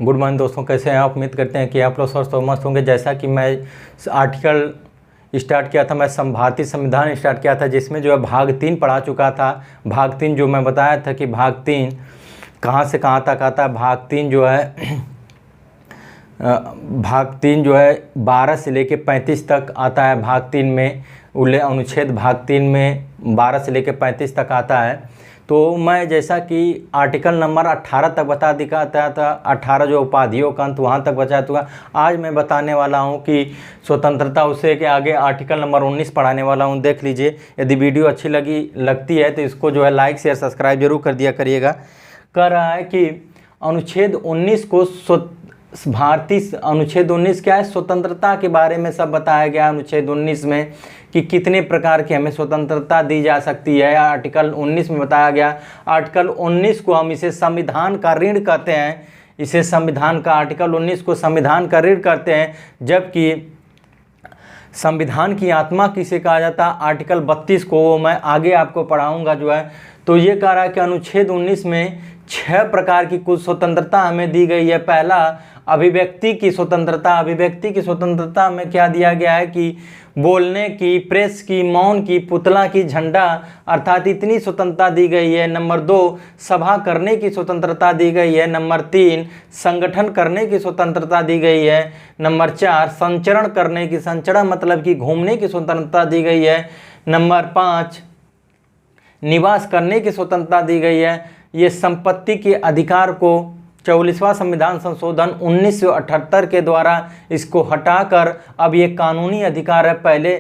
Good morning दोस्तों, कैसे हैं आप। उम्मीद करते हैं कि आप लोग स्वस्थ और मस्त होंगे। जैसा कि मैं आर्टिकल स्टार्ट किया था, मैं भारतीय संविधान स्टार्ट किया था, जिसमें जो है भाग 3 पढ़ा चुका था। भाग 3 जो मैं बताया था कि भाग 3 कहाँ से कहाँ तक आता है। भाग 3 जो है भाग 3 जो है 12 से लेके 35 तक आता है। भाग 3 में अनुच्छेद भाग 3 में 12 से लेके 35 तक आता है। तो मैं जैसा कि आर्टिकल नंबर 18 तक बता दिखाता था, 18 जो उपाधियों का अंत वहाँ तक बचा चुका। आज मैं बताने वाला हूँ कि स्वतंत्रता उससे के आगे आर्टिकल नंबर 19 पढ़ाने वाला हूँ। देख लीजिए, यदि वीडियो अच्छी लगती है तो इसको जो है लाइक शेयर सब्सक्राइब जरूर कर दिया करिएगा। कह रहा है कि अनुच्छेद 19 को भारतीय अनुच्छेद 19 क्या है, स्वतंत्रता के बारे में सब बताया गया। अनुच्छेद 19 में कि कितने प्रकार की हमें स्वतंत्रता दी जा सकती है, आर्टिकल 19 में बताया गया। आर्टिकल 19 को हम इसे संविधान का ऋण कहते हैं। इसे संविधान का आर्टिकल 19 को संविधान का ऋण कहते हैं। जबकि संविधान की आत्मा किसे कहा जाता है, आर्टिकल 32 को, वो मैं आगे आपको पढ़ाऊंगा जो है। तो ये कह रहा है कि अनुच्छेद 19 में 6 प्रकार की कुछ स्वतंत्रता हमें दी गई है। पहला, अभिव्यक्ति की स्वतंत्रता। अभिव्यक्ति की स्वतंत्रता में क्या दिया गया है कि बोलने की, प्रेस की, मौन की, पुतला की, झंडा, अर्थात इतनी स्वतंत्रता दी गई है। नंबर 2, सभा करने की स्वतंत्रता दी गई है। नंबर 3, संगठन करने की स्वतंत्रता दी गई है। नंबर 4, संचरण करने की, संचरण मतलब कि घूमने की स्वतंत्रता दी गई है। नंबर 5, निवास करने की स्वतंत्रता दी गई है। ये संपत्ति के अधिकार को 44वां संविधान संशोधन 1978 के द्वारा इसको हटाकर अब ये कानूनी अधिकार है। पहले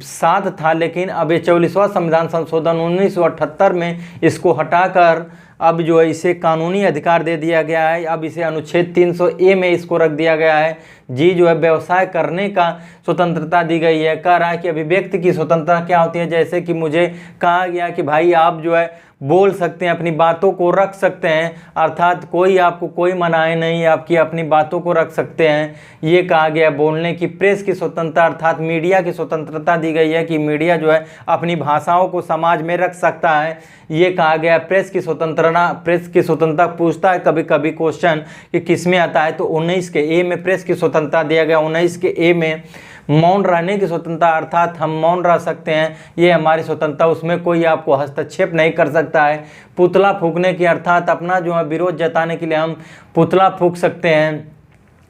7 था, लेकिन अब ये 44वां संविधान संशोधन 1978 में इसको हटाकर अब जो है इसे कानूनी अधिकार दे दिया गया है। अब इसे अनुच्छेद 300A में इसको रख दिया गया है। जी जो है व्यवसाय करने का स्वतंत्रता दी गई है। कह रहा है कि अभिव्यक्ति की स्वतंत्रता क्या होती है, जैसे कि मुझे कहा गया कि भाई आप जो है बोल सकते हैं, अपनी बातों को रख सकते हैं, अर्थात कोई आपको कोई मनाही नहीं, आपकी अपनी बातों को रख सकते हैं। ये कहा गया बोलने की। प्रेस की स्वतंत्रता अर्थात मीडिया की स्वतंत्रता दी गई है कि मीडिया जो है अपनी भाषाओं को समाज में रख सकता है। ये कहा गया प्रेस की स्वतंत्रता पूछता है कभी कभी क्वेश्चन कि किस में आता है, तो 19 के ए में प्रेस की स्वतंत्रता दिया गया। 19 के ए में मौन रहने की स्वतंत्रता, अर्थात हम मौन रह सकते हैं, ये हमारी स्वतंत्रता, उसमें कोई आपको हस्तक्षेप नहीं कर सकता है। पुतला फूंकने की, अर्थात अपना जो है विरोध जताने के लिए हम पुतला फूंक सकते हैं।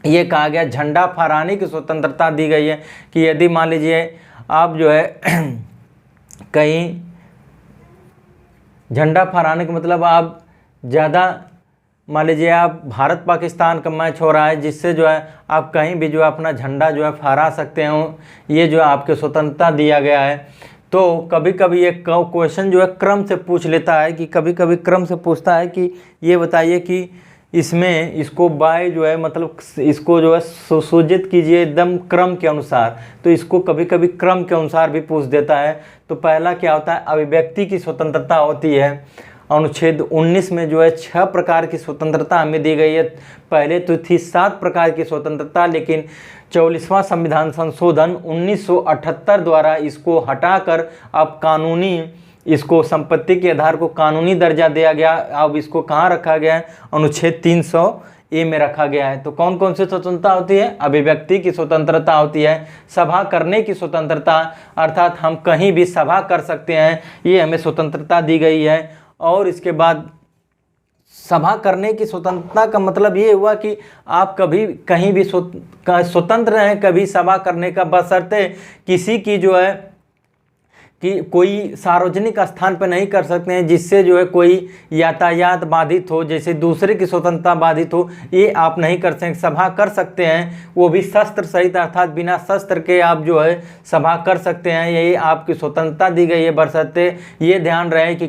ये कहा गया झंडा फहराने की स्वतंत्रता दी गई है कि यदि मान लीजिए आप जो है कहीं झंडा फहराने का मतलब आप ज़्यादा, मान लीजिए आप भारत पाकिस्तान का मैच हो रहा है, जिससे जो है आप कहीं भी जो है अपना झंडा जो है फहरा सकते हो। ये जो है आपके स्वतंत्रता दिया गया है। तो कभी कभी ये क्वेश्चन जो है क्रम से पूछ लेता है कि कभी कभी क्रम से पूछता है कि ये बताइए कि इसमें इसको बाय जो है मतलब इसको जो है सुसूचित कीजिए एकदम क्रम के अनुसार। तो इसको कभी कभी क्रम के अनुसार भी पूछ देता है। तो पहला क्या होता है, अभिव्यक्ति की स्वतंत्रता होती है। अनुच्छेद 19 में जो है 6 प्रकार की स्वतंत्रता हमें दी गई है। पहले तो थी 7 प्रकार की स्वतंत्रता, लेकिन 44वां संविधान संशोधन 1978 द्वारा इसको हटाकर अब कानूनी, इसको संपत्ति के आधार को कानूनी दर्जा दिया गया। अब इसको कहाँ रखा गया है, अनुच्छेद 300A में रखा गया है। तो कौन कौन सी स्वतंत्रता होती है, अभिव्यक्ति की स्वतंत्रता होती है। सभा करने की स्वतंत्रता, अर्थात हम कहीं भी सभा कर सकते हैं, ये हमें स्वतंत्रता दी गई है। और इसके बाद सभा करने की स्वतंत्रता का मतलब ये हुआ कि आप कभी कहीं भी स्वतंत्र हैं कभी सभा करने का, बशर्ते किसी की जो है कि कोई सार्वजनिक स्थान पर नहीं कर सकते हैं जिससे जो है कोई यातायात बाधित हो, जैसे दूसरे की स्वतंत्रता बाधित हो, ये आप नहीं कर सकते। सभा कर सकते हैं, वो भी शस्त्र सहित, अर्थात बिना शस्त्र के आप जो है सभा कर सकते हैं। यही आपकी स्वतंत्रता दी गई है, बशर्ते ये ध्यान रहे कि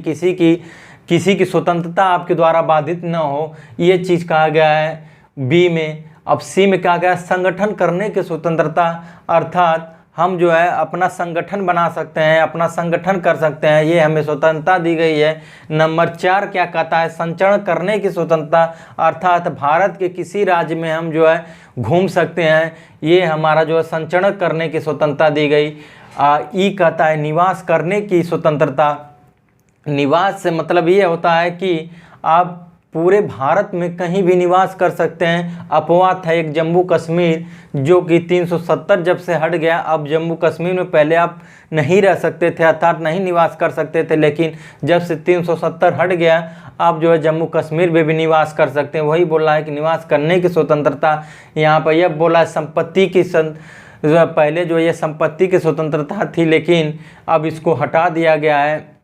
किसी की स्वतंत्रता आपके द्वारा बाधित न हो। ये चीज़ कहा गया है बी में। अब सी में कहा गया संगठन करने की स्वतंत्रता, अर्थात हम जो है अपना संगठन बना सकते हैं, अपना संगठन कर सकते हैं, ये हमें स्वतंत्रता दी गई है। नंबर 4 क्या कहता है, संचरण करने की स्वतंत्रता, अर्थात भारत के किसी राज्य में हम जो है घूम सकते हैं, ये हमारा जो है संचरण करने की स्वतंत्रता दी गई। ई कहता है निवास करने की स्वतंत्रता। निवास से मतलब ये होता है कि आप पूरे भारत में कहीं भी निवास कर सकते हैं। अपवाद था एक जम्मू कश्मीर, जो कि 370 जब से हट गया। अब जम्मू कश्मीर में पहले आप नहीं रह सकते थे, अर्थात नहीं निवास कर सकते थे, लेकिन जब से 370 हट गया आप जो है जम्मू कश्मीर में भी निवास कर सकते हैं। वही बोल रहा है कि निवास करने की स्वतंत्रता यहाँ पर यह बोला है संपत्ति की पहले जो ये संपत्ति की स्वतंत्रता थी, लेकिन अब इसको हटा दिया गया है।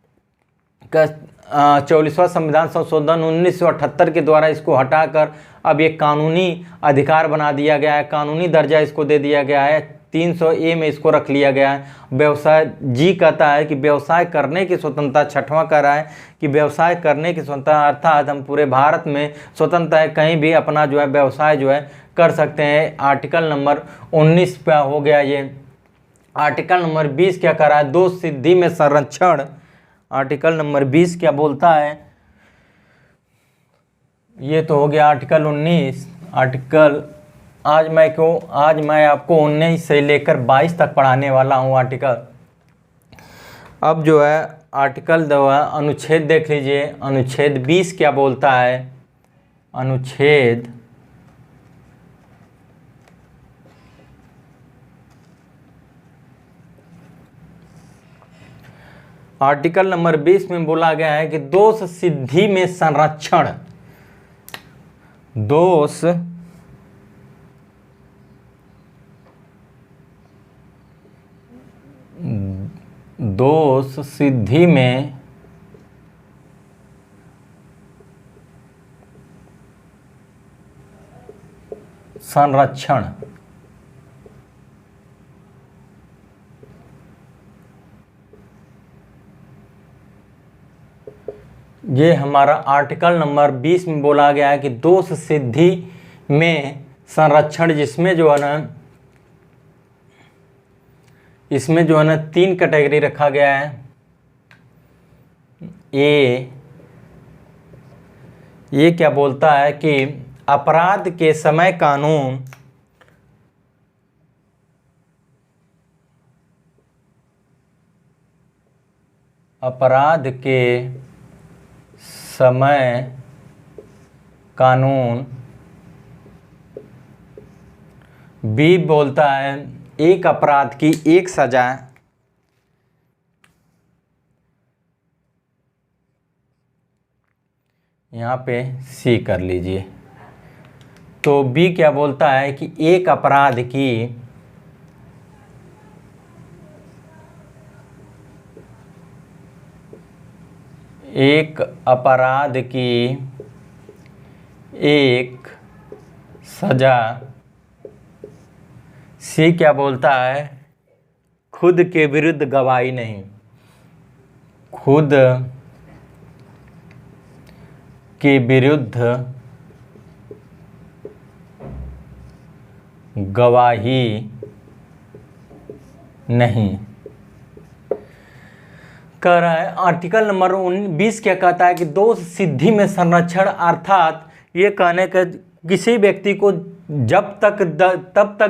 44वां संविधान संशोधन 1978 के द्वारा इसको हटाकर अब ये कानूनी अधिकार बना दिया गया है, कानूनी दर्जा इसको दे दिया गया है। 300A में इसको रख लिया गया है। व्यवसाय जी कहता है कि व्यवसाय करने की स्वतंत्रता, छठवां कह रहा है कि व्यवसाय करने की स्वतंत्रता, अर्थात हम पूरे भारत में स्वतंत्र है, कहीं भी अपना जो है व्यवसाय जो है कर सकते हैं। आर्टिकल नंबर 19 पे हो गया ये। आर्टिकल नंबर 20 क्या कर रहा है, दोष सिद्धि में संरक्षण। आर्टिकल नंबर 20 क्या बोलता है, ये तो हो गया आर्टिकल 19। आर्टिकल आज मैं आपको 19 से लेकर 22 तक पढ़ाने वाला हूँ आर्टिकल। अब जो है आर्टिकल अनुच्छेद देख लीजिए। अनुच्छेद 20 क्या बोलता है, अनुच्छेद आर्टिकल नंबर 20 में बोला गया है कि दोष सिद्धि में संरक्षण, दोष सिद्धि में संरक्षण। ये हमारा आर्टिकल नंबर 20 में बोला गया है कि दोष सिद्धि में संरक्षण, जिसमें जो है ना, इसमें जो है ना 3 कैटेगरी रखा गया है। ये क्या बोलता है कि अपराध के समय कानून, अपराध के समय कानून। बी बोलता है एक अपराध की एक सजा। यहाँ पे सी कर लीजिए। तो बी क्या बोलता है कि एक अपराध की एक सजा। सी क्या बोलता है, खुद के विरुद्ध गवाही नहीं, खुद के विरुद्ध गवाही नहीं। कह रहा है आर्टिकल नंबर 20 क्या कहता है कि दोष सिद्धि में संरक्षण, अर्थात ये कहने का किसी व्यक्ति को तब तक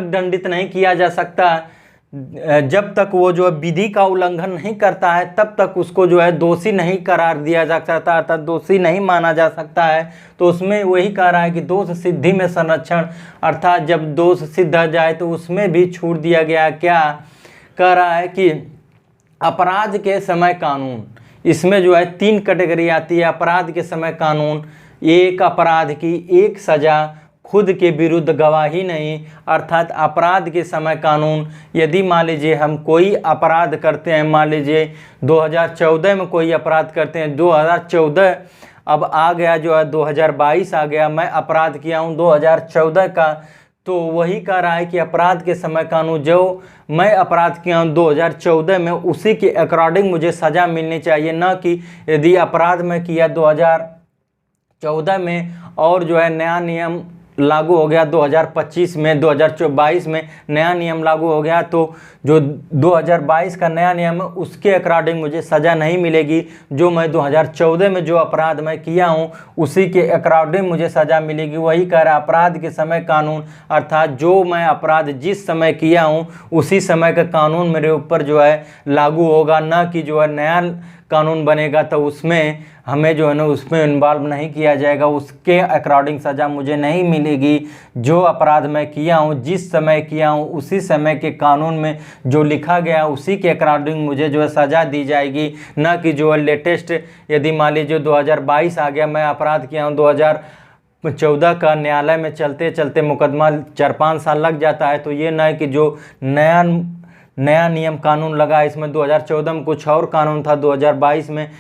दंडित नहीं किया जा सकता जब तक वो जो है विधि का उल्लंघन नहीं करता है, तब तक उसको जो है दोषी नहीं करार दिया जा सकता, अर्थात दोषी नहीं माना जा सकता है। तो उसमें वही कह रहा है कि दोष सिद्धि में संरक्षण, अर्थात जब दोष सिद्ध हो जाए तो उसमें भी छूट दिया गया। क्या कह रहा है कि अपराध के समय कानून, इसमें जो है 3 कैटेगरी आती है। अपराध के समय कानून, एक अपराध की एक सजा, खुद के विरुद्ध गवाही नहीं, अर्थात अपराध के समय कानून। यदि मान लीजिए हम कोई अपराध करते हैं, मान लीजिए 2014 में कोई अपराध करते हैं, 2014 अब आ गया जो है 2022 आ गया, मैं अपराध किया हूँ 2014 का, तो वही कह रहा है कि अपराध के समय कानून जो मैं अपराध किया हूँ 2014 में, उसी के अकॉर्डिंग मुझे सज़ा मिलनी चाहिए, न कि यदि अपराध में किया 2014 में और जो है नया नियम लागू हो गया 2025 में, 2022 में नया नियम लागू हो गया, तो जो 2022 का नया नियम है उसके अकॉर्डिंग मुझे सज़ा नहीं मिलेगी। जो मैं 2014 में जो अपराध मैं किया हूँ उसी के अकॉर्डिंग मुझे सज़ा मिलेगी। वही कह रहा है अपराध के समय कानून, अर्थात जो मैं अपराध जिस समय किया हूँ उसी समय का कानून मेरे ऊपर जो है लागू होगा, न कि जो है नया कानून बनेगा तो उसमें हमें जो है ना उसमें इन्वॉल्व नहीं किया जाएगा, उसके अकॉर्डिंग सज़ा मुझे नहीं मिलेगी। जो अपराध मैं किया हूँ, जिस समय किया हूँ, उसी समय के कानून में जो लिखा गया उसी के अकॉर्डिंग मुझे जो है सज़ा दी जाएगी, ना कि जो है लेटेस्ट यदि मान लीजिए 2022 आ गया, मैं अपराध किया हूँ 2014 का, न्यायालय में चलते चलते मुकदमा 4-5 साल लग जाता है। तो ये ना है कि जो नया नियम कानून लगा, इसमें 2014 में कुछ और कानून था, 2022 में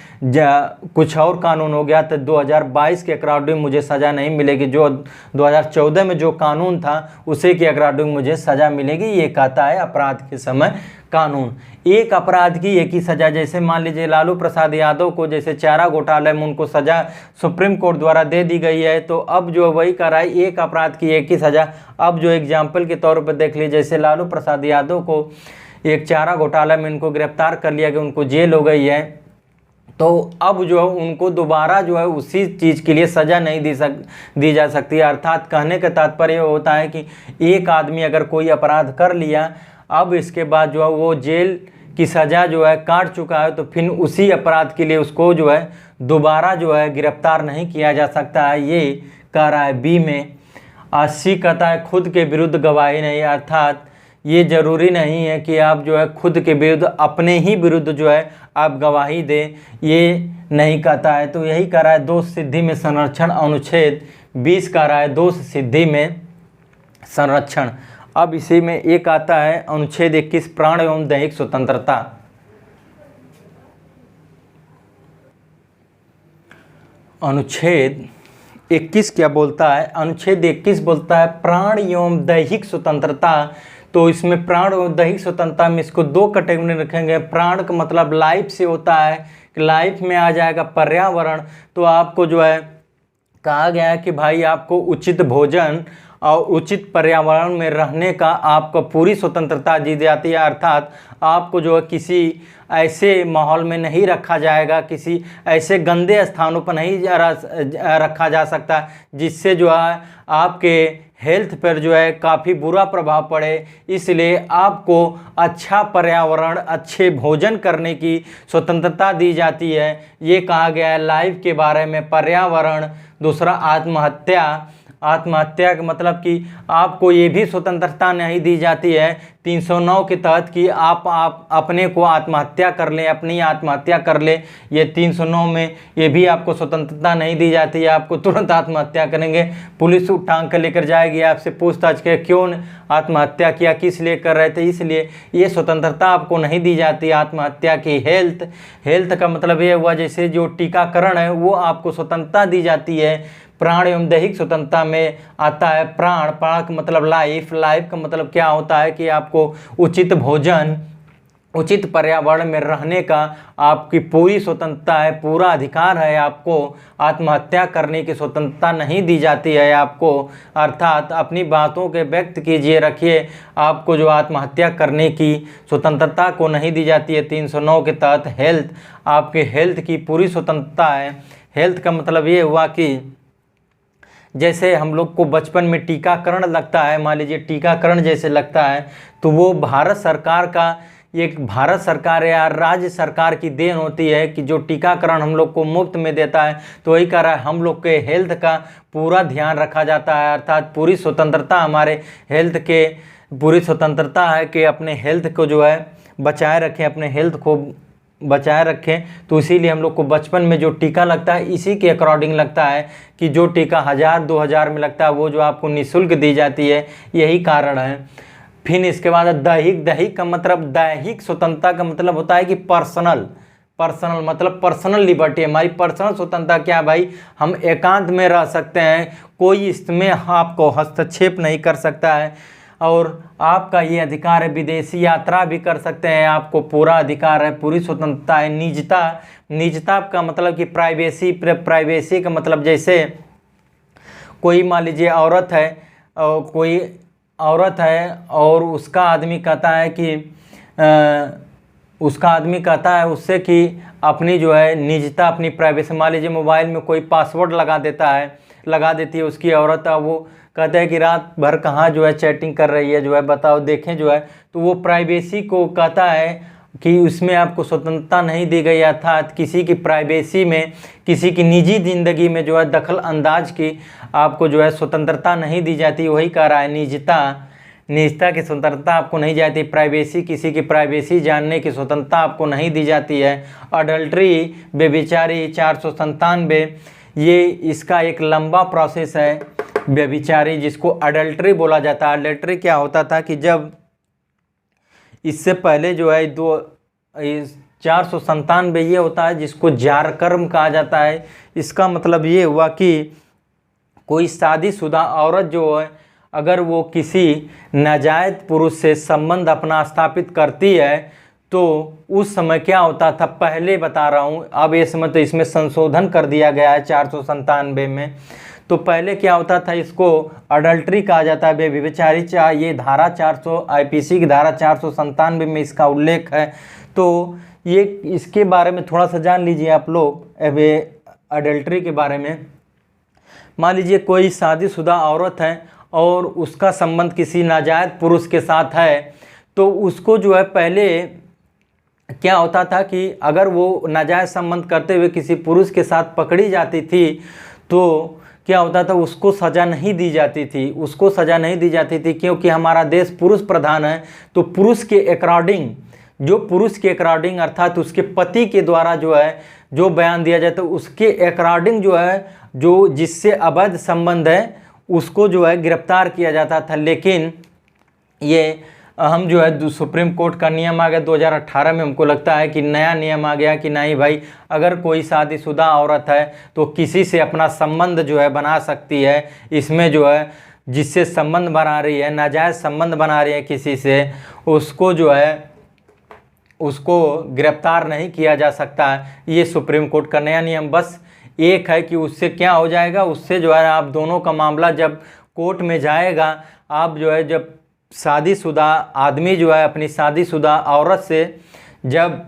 कुछ और कानून हो गया, तो 2022 के अकॉर्डिंग मुझे सज़ा नहीं मिलेगी। जो 2014 में जो कानून था उसी के अकॉर्डिंग मुझे सज़ा मिलेगी। ये कहता है अपराध के समय कानून। एक अपराध की एक ही सज़ा, जैसे मान लीजिए लालू प्रसाद यादव को जैसे चारा घोटाले में उनको सज़ा सुप्रीम कोर्ट द्वारा दे दी गई है, तो अब जो वही कर रहा है, एक अपराध की एक ही सज़ा। अब जो एग्जाम्पल के तौर पर देख लीजिए, जैसे लालू प्रसाद यादव को एक चारा घोटाला में इनको गिरफ्तार कर लिया गया, उनको जेल हो गई है, तो अब जो है उनको दोबारा जो है उसी चीज़ के लिए सज़ा नहीं दी जा सकती। अर्थात कहने का तात्पर्य होता है कि एक आदमी अगर कोई अपराध कर लिया, अब इसके बाद जो है वो जेल की सज़ा जो है काट चुका है, तो फिर उसी अपराध के लिए उसको जो है दोबारा जो है गिरफ्तार नहीं किया जा सकता है। ये कह रहा है बी में। 80 कहता है खुद के विरुद्ध गवाही नहीं, अर्थात ये ज़रूरी नहीं है कि आप जो है खुद के विरुद्ध, अपने ही विरुद्ध जो है आप गवाही दें, ये नहीं कहता है। तो यही कह रहा है दोष सिद्धि में संरक्षण, अनुच्छेद 20 कह रहा है दोष सिद्धि में संरक्षण। अब इसी में एक आता है अनुच्छेद 21 प्राण एवं दैहिक स्वतंत्रता। अनुच्छेद 21 क्या बोलता है? अनुच्छेद 21 बोलता है प्राण एवं दैहिक स्वतंत्रता। तो इसमें प्राण और दैहिक स्वतंत्रता में इसको दो कैटेगरी रखेंगे। प्राण का मतलब लाइफ से होता है, कि लाइफ में आ जाएगा पर्यावरण। तो आपको जो है कहा गया है कि भाई आपको उचित भोजन और उचित पर्यावरण में रहने का आपको पूरी स्वतंत्रता दी जाती है। अर्थात आपको जो है किसी ऐसे माहौल में नहीं रखा जाएगा, किसी ऐसे गंदे स्थानों पर नहीं रखा जा सकता जिससे जो है आपके हेल्थ पर जो है काफ़ी बुरा प्रभाव पड़े। इसलिए आपको अच्छा पर्यावरण, अच्छे भोजन करने की स्वतंत्रता दी जाती है। ये कहा गया है लाइफ के बारे में। पर्यावरण, दूसरा आत्महत्या। आत्महत्या का मतलब कि आपको ये भी स्वतंत्रता नहीं दी जाती है 309 के तहत कि आप अपने को आत्महत्या कर लें, अपनी आत्महत्या कर लें। ये 309 में ये भी आपको स्वतंत्रता नहीं दी जाती है। आपको तुरंत आत्महत्या करेंगे, पुलिस उठांग कर लेकर जाएगी, आपसे पूछताछ के क्यों आत्महत्या किया, किस लिए कर रहे थे, इसलिए ये स्वतंत्रता आपको नहीं दी जाती आत्महत्या की। हेल्थ का मतलब ये हुआ जैसे जो टीकाकरण है वो आपको स्वतंत्रता दी जाती है। प्राण एवं दैहिक स्वतंत्रता में आता है प्राण का मतलब लाइफ का मतलब क्या होता है कि आपको उचित भोजन, उचित पर्यावरण में रहने का आपकी पूरी स्वतंत्रता है, पूरा अधिकार है। आपको आत्महत्या करने की स्वतंत्रता नहीं दी जाती है आपको। अर्थात अपनी बातों के व्यक्त कीजिए, रखिए, आपको जो आत्महत्या करने की स्वतंत्रता को नहीं दी जाती है 309 के तहत। हेल्थ, आपके हेल्थ की पूरी स्वतंत्रता है। हेल्थ का मतलब ये हुआ कि जैसे हम लोग को बचपन में टीकाकरण लगता है, मान लीजिए टीकाकरण जैसे लगता है, तो वो भारत सरकार का, एक भारत सरकार या राज्य सरकार की देन होती है कि जो टीकाकरण हम लोग को मुफ्त में देता है। तो वही कह रहा है हम लोग के हेल्थ का पूरा ध्यान रखा जाता है। अर्थात पूरी स्वतंत्रता हमारे हेल्थ के, पूरी स्वतंत्रता है कि अपने हेल्थ को जो है बचाए रखें, अपने हेल्थ को बचाए रखें। तो इसीलिए हम लोग को बचपन में जो टीका लगता है इसी के अकॉर्डिंग लगता है कि जो टीका 1000-2000 में लगता है वो जो आपको निःशुल्क दी जाती है, यही कारण है। फिर इसके बाद दैहिक का मतलब, दैहिक स्वतंत्रता का मतलब होता है कि पर्सनल मतलब पर्सनल लिबर्टी। हमारी पर्सनल स्वतंत्रता क्या भाई, हम एकांत में रह सकते हैं, कोई इसमें आपको हस्तक्षेप नहीं कर सकता है। और आपका ये अधिकार है, विदेशी यात्रा भी कर सकते हैं, आपको पूरा अधिकार है, पूरी स्वतंत्रता है। निजता का मतलब कि प्राइवेसी का मतलब जैसे कोई मान लीजिए औरत है, कोई औरत है और उसका आदमी कहता है कि उससे कि अपनी जो है निजता, अपनी प्राइवेसी, मान लीजिए मोबाइल में कोई पासवर्ड लगा देती है उसकी औरत, वो कहते हैं कि रात भर कहाँ जो है चैटिंग कर रही है, जो है बताओ देखें जो है, तो वो प्राइवेसी को कहता है कि उसमें आपको स्वतंत्रता नहीं दी गई, अर्थात किसी की प्राइवेसी में, किसी की निजी ज़िंदगी में जो है दखल अंदाज की आपको जो है स्वतंत्रता नहीं दी जाती। वही कह रहा है, निजता की स्वतंत्रता आपको नहीं जाती, प्राइवेसी, किसी की प्राइवेसी जानने की स्वतंत्रता आपको नहीं दी जाती है। अडल्ट्री, व्यभिचारी 497, ये इसका एक लंबा प्रोसेस है। व्यभिचारी जिसको अडल्ट्री बोला जाता है। अडल्ट्री क्या होता था कि जब इससे पहले जो है 497 ये होता है जिसको जार कर्म कहा जाता है। इसका मतलब ये हुआ कि कोई शादीशुदा औरत जो है अगर वो किसी नाजायज़ पुरुष से संबंध अपना स्थापित करती है तो उस समय क्या होता था, पहले बता रहा हूँ, अब इस समय तो इसमें संशोधन कर दिया गया है 497 में। तो पहले क्या होता था, इसको अडल्ट्री कहा जाता है, व्यभिचारी। ये धारा 400 आईपीसी की धारा 497 में इसका उल्लेख है। तो ये इसके बारे में थोड़ा सा जान लीजिए आप लोग अडल्ट्री के बारे में। मान लीजिए कोई शादीशुदा औरत है और उसका संबंध किसी नाजायज़ पुरुष के साथ है, तो उसको जो है पहले क्या होता था कि अगर वो नाजायज़ संबंध करते हुए किसी पुरुष के साथ पकड़ी जाती थी तो क्या होता था, उसको सज़ा नहीं दी जाती थी। उसको सज़ा नहीं दी जाती थी क्योंकि हमारा देश पुरुष प्रधान है। तो पुरुष के अकॉर्डिंग, जो पुरुष के अकॉर्डिंग अर्थात उसके पति के द्वारा जो है जो बयान दिया जाए तो उसके अकॉर्डिंग जो है जो जिससे अवैध संबंध है उसको जो है गिरफ्तार किया जाता था। लेकिन ये हम जो है सुप्रीम कोर्ट का नियम आ गया 2018 में, हमको लगता है कि नया नियम आ गया कि नहीं भाई, अगर कोई शादीशुदा औरत है तो किसी से अपना संबंध जो है बना सकती है। इसमें जो है जिससे संबंध बना रही है, नाजायज़ संबंध बना रही है किसी से, उसको जो है उसको गिरफ्तार नहीं किया जा सकता है। ये सुप्रीम कोर्ट का नया नियम। बस एक है कि उससे क्या हो जाएगा, उससे जो है आप दोनों का मामला जब कोर्ट में जाएगा, आप जो है जब शादीशुदा आदमी जो है अपनी शादीशुदा औरत से जब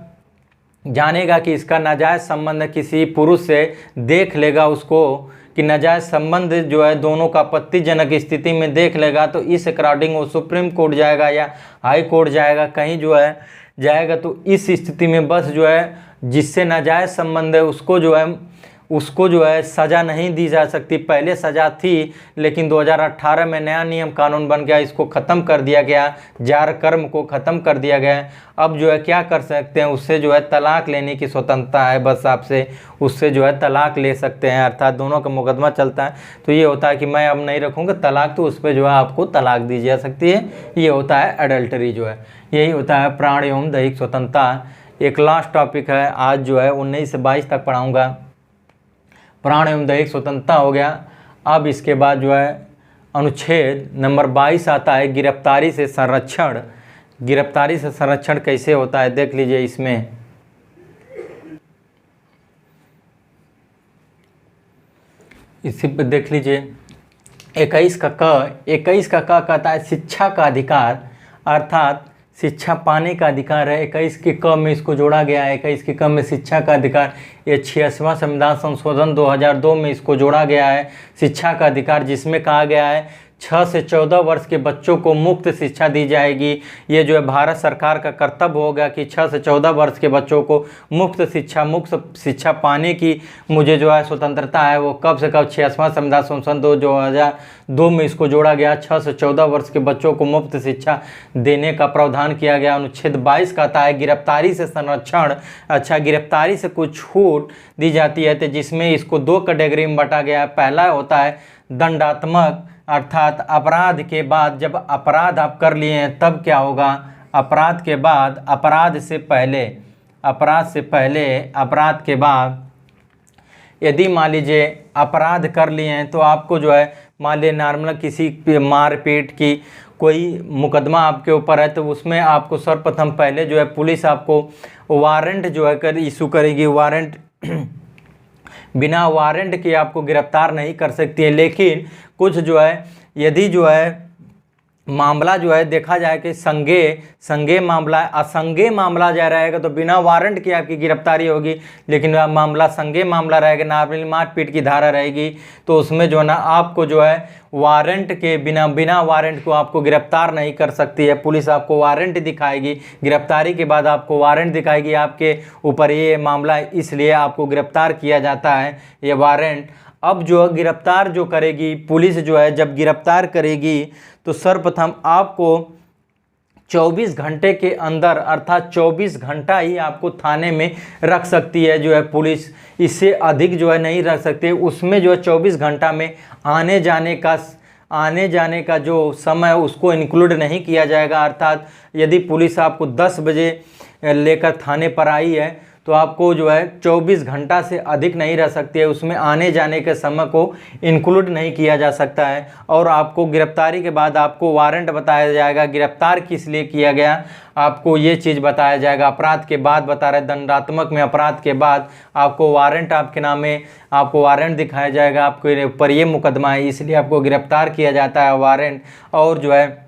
जानेगा कि इसका नाजायज़ संबंध किसी पुरुष से, देख लेगा उसको कि नाजायज़ संबंध जो है दोनों का आपत्तिजनक स्थिति में देख लेगा, तो इस अकॉर्डिंग वो सुप्रीम कोर्ट जाएगा या हाई कोर्ट जाएगा, कहीं जो है जाएगा। तो इस स्थिति में बस जो है जिससे नाजायज़ संबंध है उसको जो है सज़ा नहीं दी जा सकती। पहले सज़ा थी, लेकिन 2018 में नया नियम कानून बन गया, इसको ख़त्म कर दिया गया, जार कर्म को ख़त्म कर दिया गया। अब जो है क्या कर सकते हैं, उससे जो है तलाक लेने की स्वतंत्रता है। बस आपसे उससे जो है तलाक ले सकते हैं, अर्थात दोनों का मुकदमा चलता है तो ये होता है कि मैं अब नहीं रखूँगा तलाक, तो उस पर जो है आपको तलाक दी जा सकती है। ये होता है अडल्टरी जो है, यही होता है प्राण एवं दैहिक स्वतंत्रता। एक लास्ट टॉपिक है आज जो है 19 से 22 तक पढ़ाऊँगा। प्राण एवं दैहिक स्वतंत्रता हो गया। अब इसके बाद जो है अनुच्छेद नंबर 22 आता है गिरफ्तारी से संरक्षण। गिरफ्तारी से संरक्षण कैसे होता है देख लीजिए। इसमें इसी पर देख लीजिए 21 का क कहता है शिक्षा का अधिकार, अर्थात शिक्षा पाने का अधिकार है। 21 के क में इसको जोड़ा गया है। 21 के क में शिक्षा का अधिकार, ये 86वां संविधान संशोधन 2002 में इसको जोड़ा गया है शिक्षा का अधिकार, जिसमें कहा गया है 6 से 14 वर्ष के बच्चों को मुफ्त शिक्षा दी जाएगी। ये जो है भारत सरकार का कर्तव्य होगा कि 6 से 14 वर्ष के बच्चों को मुफ्त शिक्षा पाने की मुझे जो है स्वतंत्रता है। वो कब से कब 86वां संविधान संशोधन 2002 में इसको जोड़ा गया। 6 से 14 वर्ष के बच्चों को मुफ्त शिक्षा देने का प्रावधान किया गया। अनुच्छेद 22 कहता है गिरफ्तारी से संरक्षण। अच्छा, गिरफ्तारी से कुछ छूट दी जाती है, तो जिसमें इसको 2 कैटेगरी में बांटा गया है। पहला होता है दंडात्मक, अर्थात अपराध के बाद, जब अपराध आप कर लिए हैं तब क्या होगा, अपराध के बाद, अपराध से पहले, अपराध के बाद यदि मान लीजिए अपराध कर लिए हैं तो आपको जो है मान लीजिए नॉर्मल किसी पे मारपीट की कोई मुकदमा आपके ऊपर है, तो उसमें आपको सर्वप्रथम पहले जो है पुलिस आपको वारंट जो है इशू करेगी। वारंट बिना वारंट के आपको गिरफ्तार नहीं कर सकती है। लेकिन कुछ जो है यदि जो है मामला जो है देखा जाए कि संज्ञेय मामला है, असंज्ञेय मामला जा रहेगा तो बिना वारंट की आपकी गिरफ्तारी होगी, लेकिन मामला संज्ञेय मामला रहेगा, नॉर्मली मारपीट की धारा रहेगी, तो उसमें जो है ना आपको जो है वारंट के बिना वारंट को आपको गिरफ्तार नहीं कर सकती है। पुलिस आपको वारंट दिखाएगी, गिरफ्तारी के बाद आपको वारंट दिखाएगी आपके ऊपर ये मामला है, इसलिए आपको गिरफ्तार किया जाता है ये वारंट। अब जो गिरफ्तार जो करेगी पुलिस जो है, जब गिरफ्तार करेगी तो सर्वप्रथम आपको 24 घंटे के अंदर, अर्थात 24 घंटा ही आपको थाने में रख सकती है जो है पुलिस, इससे अधिक जो है नहीं रख सकते। उसमें जो है 24 घंटा में आने जाने का जो समय उसको इंक्लूड नहीं किया जाएगा। अर्थात यदि पुलिस आपको 10 बजे लेकर थाने पर आई है तो आपको जो है 24 घंटा से अधिक नहीं रह सकती है, उसमें आने जाने के समय को इंक्लूड नहीं किया जा सकता है। और आपको गिरफ्तारी के बाद आपको वारंट बताया जाएगा, गिरफ्तार किस लिए किया गया आपको ये चीज़ बताया जाएगा। अपराध के बाद बता रहे, दंडात्मक में अपराध के बाद आपको वारंट आपके नाम में आपको वारंट दिखाया जाएगा, आपके ऊपर ये मुकदमा है इसलिए आपको गिरफ्तार किया जाता है वारंट। और जो है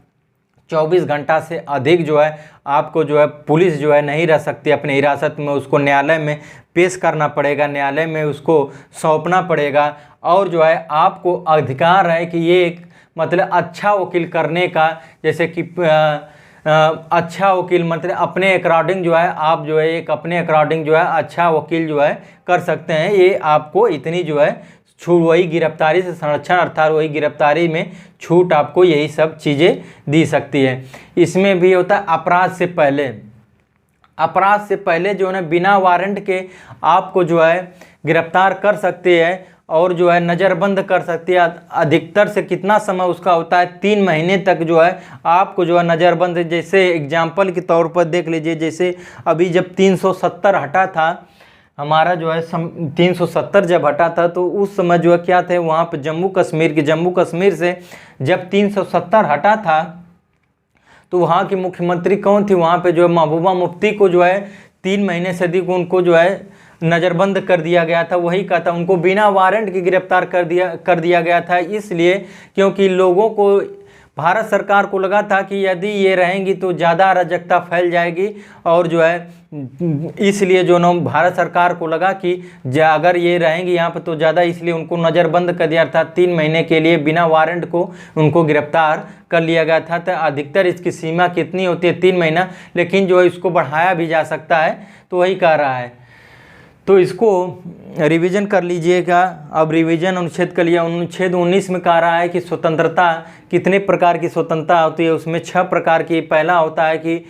24 घंटा से अधिक जो है आपको जो है पुलिस जो है नहीं रह सकती अपनी हिरासत में, उसको न्यायालय में पेश करना पड़ेगा, न्यायालय में उसको सौंपना पड़ेगा। और जो है आपको अधिकार है कि ये एक मतलब अच्छा वकील करने का, जैसे कि अच्छा वकील मतलब अपने अकॉर्डिंग जो है आप जो है एक अपने अकॉर्डिंग जो है अच्छा वकील जो है कर सकते हैं। ये आपको इतनी जो है छूट, वही गिरफ्तारी से संरक्षण अर्थात वही गिरफ्तारी में छूट आपको यही सब चीज़ें दी सकती है। इसमें भी होता है अपराध से पहले जो है ना बिना वारंट के आपको जो है गिरफ्तार कर सकते हैं और जो है नज़रबंद कर सकती है। अधिकतर से कितना समय उसका होता है 3 महीने तक जो है आपको जो है नज़रबंद। जैसे एग्जाम्पल के तौर पर देख लीजिए, जैसे अभी जब 370 हटा था हमारा जो है 370 जब हटा था तो उस समय जो है क्या थे वहाँ पे जम्मू कश्मीर से जब 370 हटा था तो वहाँ की मुख्यमंत्री कौन थी, वहाँ पे जो है महबूबा मुफ्ती को जो है 3 महीने से अधिक उनको जो है नज़रबंद कर दिया गया था। वही कहा था उनको बिना वारंट के गिरफ्तार कर दिया गया था, इसलिए क्योंकि लोगों को भारत सरकार को लगा था कि यदि ये रहेंगी तो ज़्यादा अराजकता फैल जाएगी और जो है इसलिए जो ना भारत सरकार को लगा कि अगर ये रहेंगी यहाँ पर तो ज़्यादा, इसलिए उनको नज़रबंद कर दिया था। 3 महीने के लिए बिना वारंट को उनको गिरफ्तार कर लिया गया था। तो अधिकतर इसकी सीमा कितनी होती है 3 महीना, लेकिन जो है इसको बढ़ाया भी जा सकता है, तो वही कह रहा है। तो इसको रिवीजन कर लीजिएगा। अब रिवीजन अनुच्छेद कर लिया। अनुच्छेद 19 में कह रहा है कि स्वतंत्रता कितने प्रकार की स्वतंत्रता होती है, उसमें 6 प्रकार की। पहला होता है कि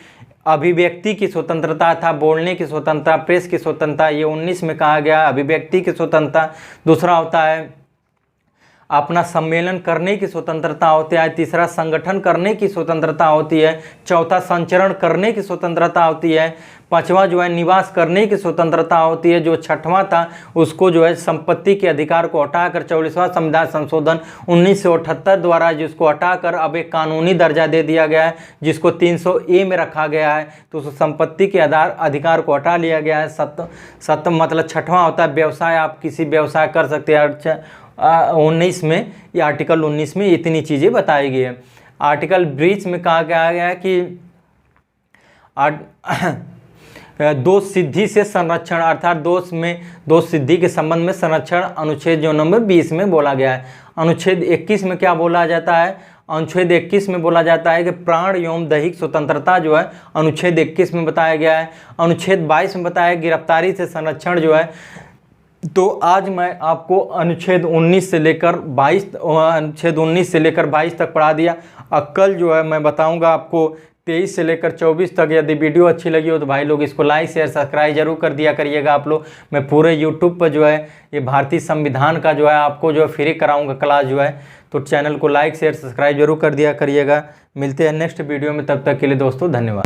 अभिव्यक्ति की स्वतंत्रता था, बोलने की स्वतंत्रता, प्रेस की स्वतंत्रता, ये 19 में कहा गया अभिव्यक्ति की स्वतंत्रता। दूसरा होता है अपना सम्मेलन करने की स्वतंत्रता होती है। तीसरा संगठन करने की स्वतंत्रता होती है। चौथा संचरण करने की स्वतंत्रता होती है। पांचवा जो है निवास करने की स्वतंत्रता होती है। जो छठवां था उसको जो है संपत्ति के अधिकार को हटाकर 44वां संविधान संशोधन 1978 द्वारा जिसको हटाकर अब एक कानूनी दर्जा दे दिया गया है, जिसको 300A में रखा गया है। तो उस संपत्ति के अधिकार को हटा लिया गया है। मतलब छठवां होता है व्यवसाय, आप किसी व्यवसाय कर सकते हैं। 19 में या आर्टिकल 19 में इतनी चीज़ें बताई गई है। आर्टिकल 20 में कहा गया है कि दोष सिद्धि से संरक्षण, अर्थात दोष सिद्धि के संबंध में संरक्षण अनुच्छेद जो नंबर 20 में बोला गया है। अनुच्छेद 21 में क्या बोला जाता है, अनुच्छेद 21 में बोला जाता है कि प्राण एवं दैहिक स्वतंत्रता जो है अनुच्छेद 21 में बताया गया है। अनुच्छेद 22 में बताया गिरफ्तारी से संरक्षण जो है। तो आज मैं आपको अनुच्छेद 19 से लेकर 22 तक पढ़ा दिया। कल जो है मैं बताऊंगा आपको 23 से लेकर 24 तक। यदि वीडियो अच्छी लगी हो तो भाई लोग इसको लाइक शेयर सब्सक्राइब जरूर कर दिया करिएगा आप लोग। मैं पूरे यूट्यूब पर जो है ये भारतीय संविधान का जो है आपको जो है फ्री कराऊंगा क्लास जो है, तो चैनल को लाइक शेयर सब्सक्राइब जरूर कर दिया करिएगा। मिलते हैं नेक्स्ट वीडियो में, तब तक के लिए दोस्तों धन्यवाद।